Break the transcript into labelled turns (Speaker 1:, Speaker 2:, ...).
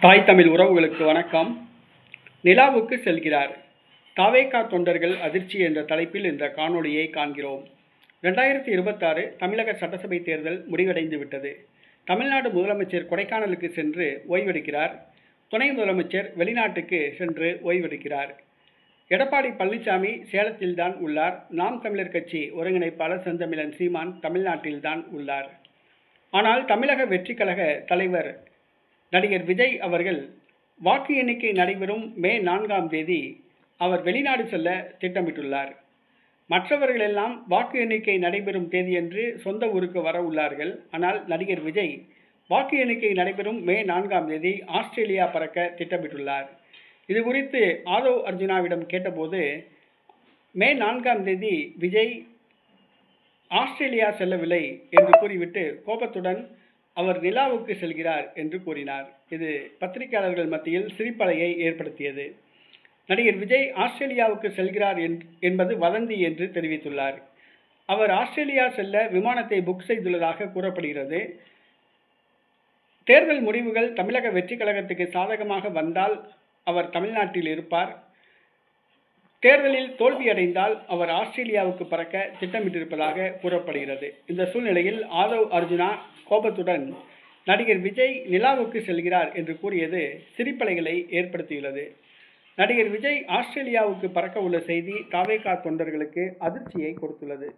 Speaker 1: தாய் தமிழ் உறவுகளுக்கு வணக்கம். நிலாவுக்கு செல்கிறார் தவேகா தொண்டர்கள் அதிர்ச்சி என்ற தலைப்பில் இந்த காணொளியை காண்கிறோம். 2026 தமிழக சட்டசபை தேர்தல் முடிவடைந்து விட்டது. தமிழ்நாடு முதலமைச்சர் கொடைக்கானலுக்கு சென்று ஓய்வெடுக்கிறார். துணை முதலமைச்சர் வெளிநாட்டுக்கு சென்று ஓய்வெடுக்கிறார். எடப்பாடி பழனிசாமி சேலத்தில்தான் உள்ளார். நாம் தமிழர் கட்சி ஒருங்கிணைப்பாளர் செந்தமிழன் சீமான் தமிழ்நாட்டில்தான் உள்ளார். ஆனால் தமிழக வெற்றி கழக தலைவர் நடிகர் விஜய் அவர்கள் வாக்கு எண்ணிக்கை நடைபெறும் மே 4ஆம் தேதி அவர் வெளிநாடு செல்ல திட்டமிட்டுள்ளார். மற்றவர்களெல்லாம் வாக்கு எண்ணிக்கை நடைபெறும் தேதியன்று சொந்த ஊருக்கு வர உள்ளார்கள். ஆனால் நடிகர் விஜய் வாக்கு எண்ணிக்கை நடைபெறும் மே 4ஆம் தேதி ஆஸ்திரேலியா பறக்க திட்டமிட்டுள்ளார். இது குறித்து ஆதவ் அர்ஜுனாவிடம் கேட்டபோது, மே 4ஆம் தேதி விஜய் ஆஸ்திரேலியா செல்லவில்லை என்று கூறிவிட்டு கோபத்துடன் அவர் நிலாவுக்கு செல்கிறார் என்று கூறினார். இது பத்திரிகையாளர்கள் மத்தியில் சிரிப்பலையை ஏற்படுத்தியது. நடிகர் விஜய் ஆஸ்திரேலியாவுக்கு செல்கிறார் என்பது வதந்தி என்று தெரிவித்துள்ளார். அவர் ஆஸ்திரேலியா செல்ல விமானத்தை புக் செய்துள்ளதாக கூறப்படுகிறது. தேர்தல் முடிவுகள் தமிழக வெற்றி கழகத்துக்கு சாதகமாக வந்தால் அவர் தமிழ்நாட்டில் இருப்பார். தேர்தலில் தோல்வியடைந்தால் அவர் ஆஸ்திரேலியாவுக்கு பறக்க திட்டமிட்டிருப்பதாக கூறப்படுகிறது. இந்த சூழ்நிலையில் ஆதவ் அர்ஜுனா கோபத்துடன் நடிகர் விஜய் நிலாவுக்கு செல்கிறார் என்று கூறியது சிரிப்பலைகளை ஏற்படுத்தியுள்ளது. நடிகர் விஜய் ஆஸ்திரேலியாவுக்கு பறக்க உள்ள செய்தி தவேகா தொண்டர்களுக்கு அதிர்ச்சியை கொடுத்துள்ளது.